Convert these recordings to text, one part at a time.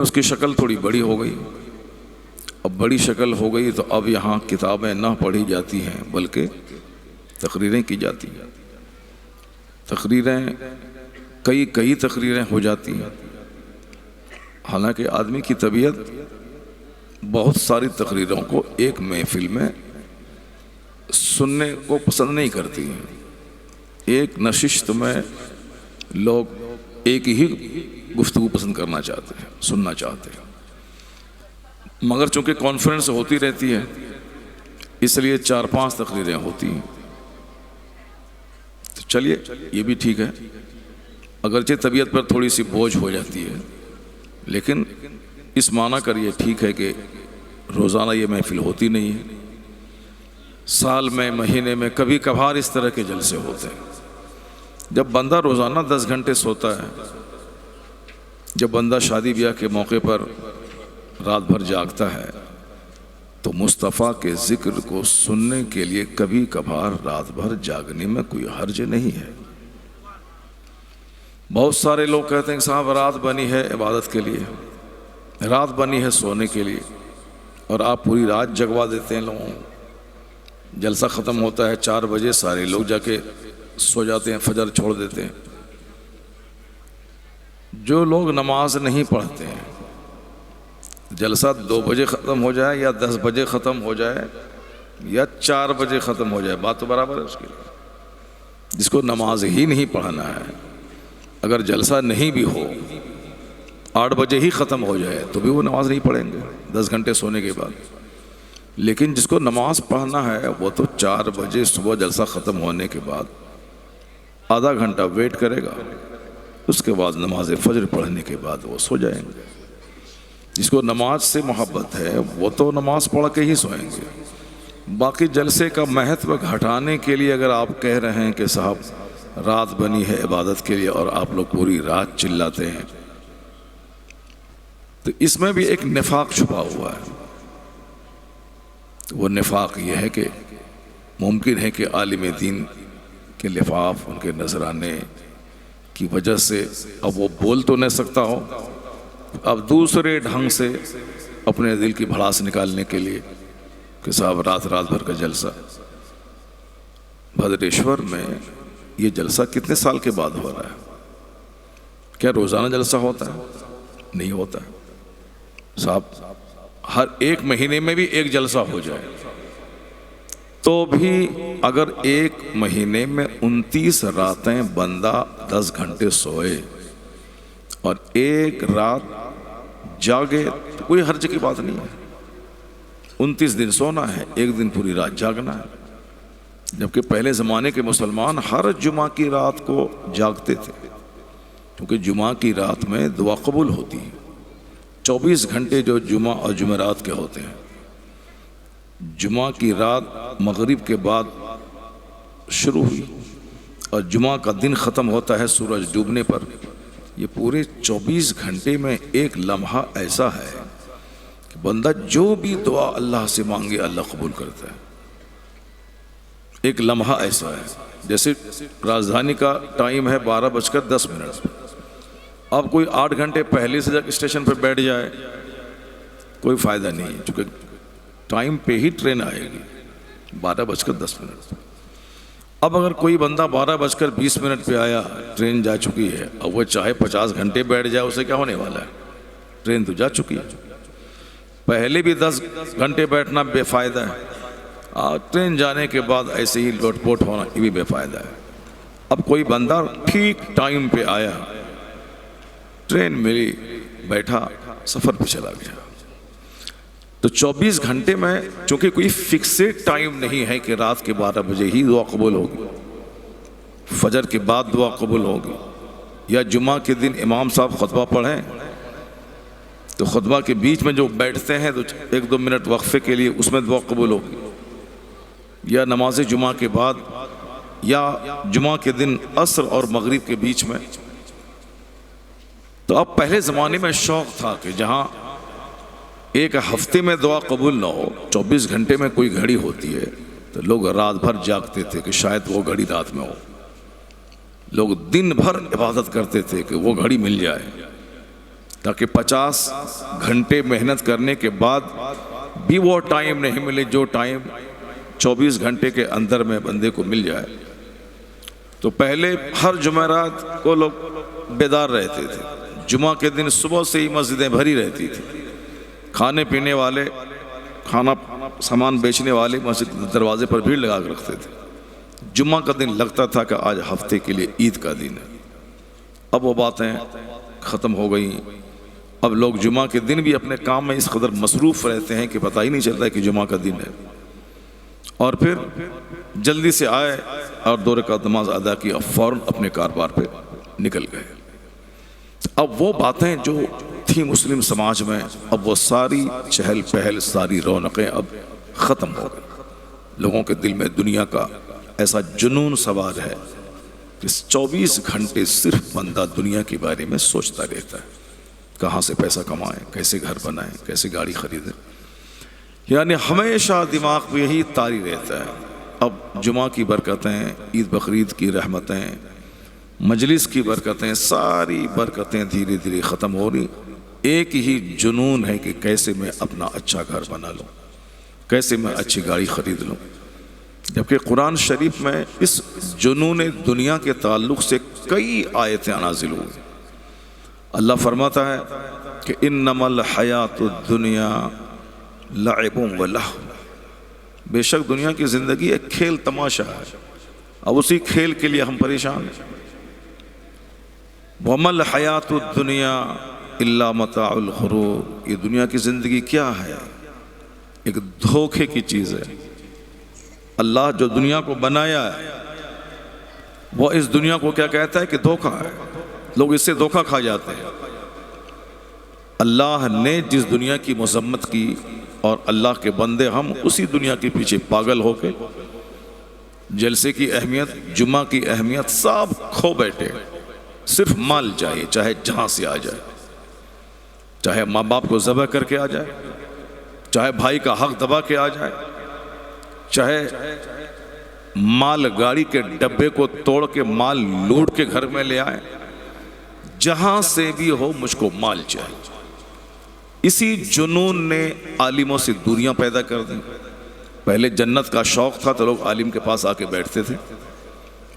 اس کی شکل تھوڑی بڑی ہو گئی. اب بڑی شکل ہو گئی تو اب یہاں کتابیں نہ پڑھی جاتی ہیں بلکہ تقریریں کی جاتی ہیں. تقریریں کئی تقریریں ہو جاتی ہیں. حالانکہ آدمی کی طبیعت بہت ساری تقریروں کو ایک محفل میں سننے کو پسند نہیں کرتی ہیں. ایک نشست میں لوگ ایک ہی گفتگو پسند کرنا چاہتے ہیں، سننا چاہتے ہیں. مگر چونکہ کانفرنس ہوتی رہتی ہے اس لیے 4-5 تقریریں ہوتی ہیں. تو چلیے یہ بھی ٹھیک ہے، اگرچہ طبیعت پر تھوڑی سی بوجھ ہو جاتی ہے، لیکن اس معنی کر یہ ٹھیک ہے کہ روزانہ یہ محفل ہوتی نہیں ہے. سال میں، مہینے میں کبھی کبھار اس طرح کے جلسے ہوتے ہیں. جب بندہ روزانہ 10 گھنٹے سوتا ہے، جب بندہ شادی بیاہ کے موقع پر رات بھر جاگتا ہے، تو مصطفیٰ کے ذکر کو سننے کے لیے کبھی کبھار رات بھر جاگنے میں کوئی حرج نہیں ہے. بہت سارے لوگ کہتے ہیں کہ صاحب رات بنی ہے عبادت کے لیے، رات بنی ہے سونے کے لیے، اور آپ پوری رات جگوا دیتے ہیں لوگوں. جلسہ ختم ہوتا ہے 4 بجے، سارے لوگ جا کے سو جاتے ہیں، فجر چھوڑ دیتے ہیں. جو لوگ نماز نہیں پڑھتے ہیں، جلسہ 2 بجے ختم ہو جائے یا 10 بجے ختم ہو جائے یا 4 بجے ختم ہو جائے، بات تو برابر ہے اس کے لیے. جس کو نماز ہی نہیں پڑھنا ہے، اگر جلسہ نہیں بھی ہو 8 بجے ہی ختم ہو جائے تو بھی وہ نماز نہیں پڑھیں گے 10 گھنٹے سونے کے بعد. لیکن جس کو نماز پڑھنا ہے وہ تو 4 بجے صبح جلسہ ختم ہونے کے بعد آدھا گھنٹہ ویٹ کرے گا، اس کے بعد نماز فجر پڑھنے کے بعد وہ سو جائیں گے. جس کو نماز سے محبت ہے وہ تو نماز پڑھ کے ہی سوئیں گے. باقی جلسے کا مہتو گھٹانے کے لیے اگر آپ کہہ رہے ہیں کہ صاحب رات بنی ہے عبادت کے لیے اور آپ لوگ پوری رات چلاتے ہیں، تو اس میں بھی ایک نفاق چھپا ہوا ہے. وہ نفاق یہ ہے کہ ممکن ہے کہ عالم دین کے لفاف، ان کے نذرانے کی وجہ سے اب وہ بول تو نہیں سکتا ہو، اب دوسرے ڈھنگ سے اپنے دل کی بھڑاس نکالنے کے لیے کہ صاحب رات بھر کا جلسہ. بھدریشور میں یہ جلسہ کتنے سال کے بعد ہو رہا ہے؟ کیا روزانہ جلسہ ہوتا ہے؟ نہیں ہوتا ہے صاحب. ہر 1 مہینے میں بھی ایک جلسہ ہو جائے تو بھی اگر 1 مہینے میں 29 راتیں بندہ 10 گھنٹے سوئے اور 1 رات جاگے تو کوئی حرج کی بات نہیں ہے. 29 دن سونا ہے، 1 دن پوری رات جاگنا ہے. جبکہ پہلے زمانے کے مسلمان ہر جمعہ کی رات کو جاگتے تھے، کیونکہ جمعہ کی رات میں دعا قبول ہوتی ہے. 24 گھنٹے جو جمعہ اور جمعرات کے ہوتے ہیں، جمعہ کی رات مغرب کے بعد شروع ہوئی اور جمعہ کا دن ختم ہوتا ہے سورج ڈوبنے پر. یہ پورے 24 گھنٹے میں ایک لمحہ ایسا ہے کہ بندہ جو بھی دعا اللہ سے مانگے اللہ قبول کرتا ہے. ایک لمحہ ایسا ہے جیسے راجدھانی کا ٹائم ہے 12:10. اب کوئی 8 گھنٹے پہلے سے جا کے اسٹیشن پہ بیٹھ جائے کوئی فائدہ نہیں، چونکہ ٹائم پہ ہی ٹرین آئے گی 12:10. اب اگر کوئی بندہ 12:20 پہ آیا، ٹرین جا چکی ہے، اب وہ چاہے 50 گھنٹے بیٹھ جائے اسے کیا ہونے والا ہے؟ ٹرین تو جا چکی ہے. پہلے بھی 10 گھنٹے بیٹھنا بے فائدہ ہے، ٹرین جانے کے بعد ایسے ہی لوٹ پوٹ ہونا یہ بھی بے فائدہ ہے. اب کوئی بندہ ٹھیک ٹائم پہ آیا، ٹرین ملی، بیٹھا، سفر پہ چلا گیا، تو 24 گھنٹے میں چونکہ کوئی فکسڈ ٹائم نہیں ہے کہ رات کے 12 بجے ہی دعا قبول ہوگی، فجر کے بعد دعا قبول ہوگی، یا جمعہ کے دن امام صاحب خطبہ پڑھیں تو خطبہ کے بیچ میں جو بیٹھتے ہیں تو 1-2 منٹ وقفے کے لیے اس میں دعا قبول ہوگی، یا نماز جمعہ کے بعد، یا جمعہ کے دن عصر اور مغرب کے بیچ میں. تو اب پہلے زمانے میں شوق تھا کہ جہاں ایک ہفتے میں دعا قبول نہ ہو، 24 گھنٹے میں کوئی گھڑی ہوتی ہے تو لوگ رات بھر جاگتے تھے کہ شاید وہ گھڑی رات میں ہو. لوگ دن بھر عبادت کرتے تھے کہ وہ گھڑی مل جائے. تاکہ 50 گھنٹے محنت کرنے کے بعد بھی وہ ٹائم نہیں ملے جو ٹائم 24 گھنٹے کے اندر میں بندے کو مل جائے۔ تو پہلے ہر جمعرات کو لوگ بیدار رہتے تھے، جمعہ کے دن صبح سے ہی مسجدیں بھری رہتی تھی، کھانے پینے والے، کھانا سامان بیچنے والے مسجد دروازے پر بھیڑ لگا کر رکھتے تھے۔ جمعہ کا دن لگتا تھا کہ آج ہفتے کے لیے عید کا دن ہے۔ اب وہ باتیں ختم ہو گئیں، اب لوگ جمعہ کے دن بھی اپنے کام میں اس قدر مصروف رہتے ہیں کہ پتہ ہی نہیں چلتا کہ جمعہ کا دن ہے، اور پھر جلدی سے آئے اور 2 رکعت نماز ادا کی اور فوراً اپنے کاروبار پہ نکل گئے۔ اب وہ باتیں جو تھیں مسلم سماج میں، اب وہ ساری چہل پہل، ساری رونقیں اب ختم ہو گئی۔ لوگوں کے دل میں دنیا کا ایسا جنون سوار ہے کہ 24 گھنٹے صرف بندہ دنیا کے بارے میں سوچتا رہتا ہے، کہاں سے پیسہ کمائیں، کیسے گھر بنائیں، کیسے گاڑی خریدیں، یعنی ہمیشہ دماغ پہ یہی طاری رہتا ہے۔ اب جمعہ کی برکتیں، عید بقرعید کی رحمتیں، مجلس کی برکتیں، ساری برکتیں دھیرے دھیرے ختم ہو رہی، ایک ہی جنون ہے کہ کیسے میں اپنا اچھا گھر بنا لوں، کیسے میں اچھی گاڑی خرید لوں۔ جبکہ قرآن شریف میں اس جنون دنیا کے تعلق سے کئی آیتیں نازل ہوئی۔ اللہ فرماتا ہے کہ انما الحیات الدنیا لعب و لہو، بے شک دنیا کی زندگی ایک کھیل تماشا ہے، اب اسی کھیل کے لیے ہم پریشان ہیں۔ وما الحیات الدنیا الا متاع الغرور، یہ دنیا کی زندگی کیا ہے؟ ایک دھوکے کی چیز ہے۔ اللہ جو دنیا کو بنایا ہے وہ اس دنیا کو کیا کہتا ہے کہ دھوکا ہے، لوگ اس سے دھوکا کھا جاتے ہیں۔ اللہ نے جس دنیا کی مذمت کی اور اللہ کے بندے ہم اسی دنیا کے پیچھے پاگل ہو کے جلسے کی اہمیت، جمعہ کی اہمیت سب کھو بیٹھے، صرف مال چاہیے، چاہے جہاں سے آ جائے، چاہے ماں باپ کو ذبح کر کے آ جائے، چاہے بھائی کا حق دبا کے آ جائے، چاہے مال گاڑی کے ڈبے کو توڑ کے مال لوٹ کے گھر میں لے آئے، جہاں سے بھی ہو مجھ کو مال چاہیے۔ اسی جنون نے عالموں سے دوریاں پیدا کر دیں۔ پہلے جنت کا شوق تھا تو لوگ عالم کے پاس آ کے بیٹھتے تھے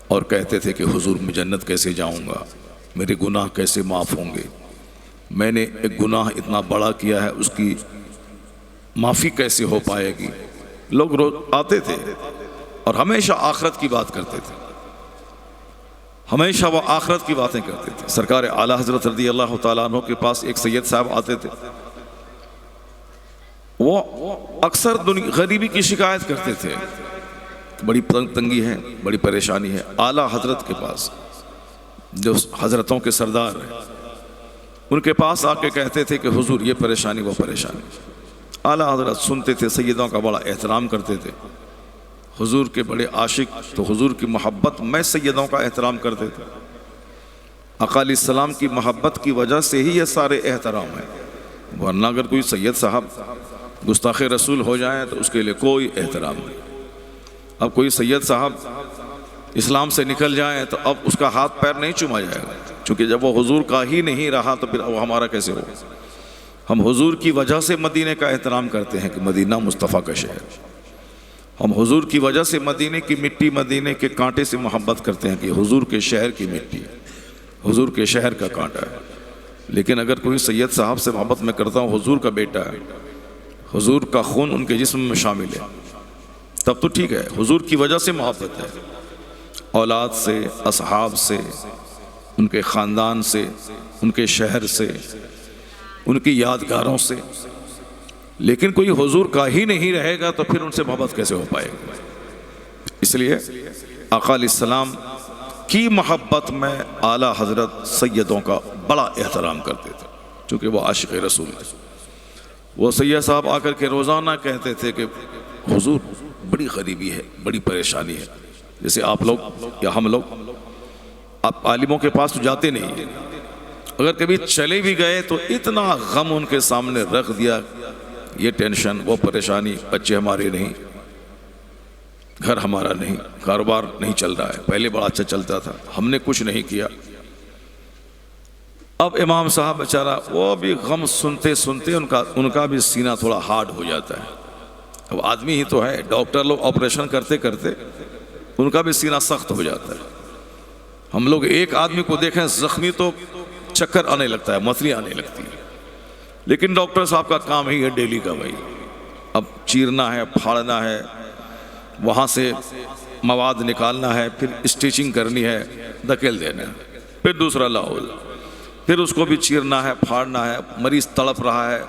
اور کہتے تھے کہ حضور میں جنت کیسے جاؤں گا، میرے گناہ کیسے معاف ہوں گے، میں نے ایک گناہ اتنا بڑا کیا ہے اس کی معافی کیسے ہو پائے گی۔ لوگ روز آتے تھے اور ہمیشہ آخرت کی بات کرتے تھے، ہمیشہ وہ آخرت کی باتیں کرتے تھے۔ سرکار اعلیٰ حضرت رضی اللہ تعالیٰ عنہ کے پاس ایک سید صاحب آتے تھے، وہ اکثر غریبی کی شکایت کرتے تھے، بڑی تنگی ہے، بڑی پریشانی ہے۔ اعلیٰ حضرت کے پاس جو حضرتوں کے سردار ہیں ان کے پاس آ کے کہتے تھے کہ حضور یہ پریشانی وہ پریشانی۔ اعلیٰ حضرت سنتے تھے، سیدوں کا بڑا احترام کرتے تھے، حضور کے بڑے عاشق، تو حضور کی محبت میں سیدوں کا احترام کرتے تھے۔ آقا علیہ السلام کی محبت کی وجہ سے ہی یہ سارے احترام ہیں، ورنہ اگر کوئی سید صاحب گستاخ رسول ہو جائیں تو اس کے لیے کوئی احترام نہیں۔ اب کوئی سید صاحب اسلام سے نکل جائیں تو اب اس کا ہاتھ پیر نہیں چوما جائے گا، چونکہ جب وہ حضور کا ہی نہیں رہا تو پھر وہ ہمارا کیسے ہوگا۔ ہم حضور کی وجہ سے مدینے کا احترام کرتے ہیں کہ مدینہ مصطفیٰ کا شہر، ہم حضور کی وجہ سے مدینے کی مٹی، مدینے کے کانٹے سے محبت کرتے ہیں کہ حضور کے شہر کی مٹی ہے، حضور کے شہر کا کانٹا ہے۔ لیکن اگر کوئی سید صاحب سے محبت میں کرتا ہوں، حضور کا بیٹا ہے، حضور کا خون ان کے جسم میں شامل ہے، تب تو ٹھیک ہے، حضور کی وجہ سے محبت ہے، اولاد سے، اصحاب سے، ان کے خاندان سے، ان کے شہر سے، ان کی یادگاروں سے۔ لیکن کوئی حضور کا ہی نہیں رہے گا تو پھر ان سے محبت کیسے ہو پائے گا؟ اس لیے آقا علیہ السلام کی محبت میں اعلیٰ حضرت سیدوں کا بڑا احترام کرتے تھے، چونکہ وہ عاشق رسول ہیں۔ وہ سید صاحب آ کر کے روزانہ کہتے تھے کہ حضور بڑی غریبی ہے، بڑی پریشانی ہے، جیسے آپ لوگ یا ہم لوگ، آپ عالموں کے پاس تو جاتے نہیں ہیں، اگر کبھی چلے بھی گئے تو اتنا غم ان کے سامنے رکھ دیا، یہ ٹینشن، وہ پریشانی، بچے ہمارے نہیں، گھر ہمارا نہیں، کاروبار نہیں چل رہا ہے، پہلے بڑا اچھا چلتا تھا، ہم نے کچھ نہیں کیا۔ اب امام صاحب بیچارہ وہ بھی غم سنتے سنتے ان کا بھی سینہ تھوڑا ہارڈ ہو جاتا ہے. اب آدمی ہی تو ہے, ڈاکٹر لوگ آپریشن کرتے کرتے ان کا بھی سینہ سخت ہو جاتا ہے. ہم لوگ ایک آدمی کو دیکھیں زخمی تو چکر آنے لگتا ہے, متلی آنے لگتی ہے, لیکن ڈاکٹر صاحب کا کام ہی ہے ڈیلی کا بھائی, اب چیرنا ہے, پھاڑنا ہے, وہاں سے مواد نکالنا ہے, پھر اسٹیچنگ کرنی ہے, دھکیل دینا ہے, پھر دوسرا لاؤ, پھر اس کو بھی چیرنا ہے, پھاڑنا ہے. مریض تڑپ رہا ہے,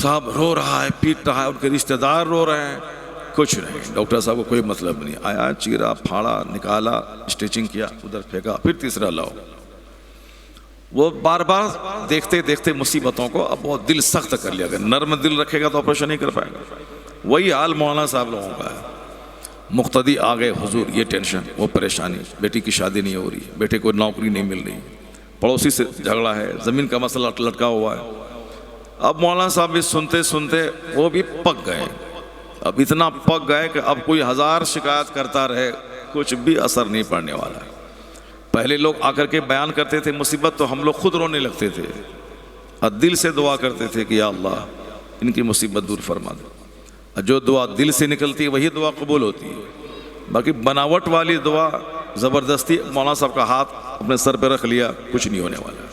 صاحب رو رہا ہے, پیٹ رہا ہے, ان کے رشتہ دار رو رہے ہیں, کچھ نہیں, ڈاکٹر صاحب کو کوئی مطلب نہیں. آیا, چیرا, پھاڑا, نکالا, اسٹیچنگ کیا, ادھر پھینکا, پھر تیسرا لاؤ. وہ بار بار دیکھتے دیکھتے مصیبتوں کو اب بہت دل سخت کر لیا. اگر نرم دل رکھے گا تو آپریشن نہیں کر پائے گا. وہی حال مولانا صاحب لوگوں کا ہے. مقتدی آ گئے, حضور یہ ٹینشن, وہ پریشانی, بیٹی کی شادی نہیں ہو رہی, بیٹے کو نوکری نہیں مل رہی, پڑوسی سے جھگڑا ہے, زمین کا مسئلہ لٹکا ہوا ہے. اب مولانا صاحب بھی سنتے سنتے وہ بھی پک گئے. اب اتنا پک گئے کہ اب کوئی 1000 شکایت کرتا رہے, کچھ بھی اثر نہیں پڑنے والا ہے. پہلے لوگ آ کر کے بیان کرتے تھے مصیبت تو ہم لوگ خود رونے لگتے تھے, اور دل سے دعا کرتے تھے کہ یا اللہ ان کی مصیبت دور فرما دے. جو دعا دل سے نکلتی ہے وہی دعا قبول ہوتی ہے. باقی بناوٹ والی دعا زبردستی مولانا صاحب کا ہاتھ اپنے سر پہ رکھ لیا, کچھ نہیں ہونے والا.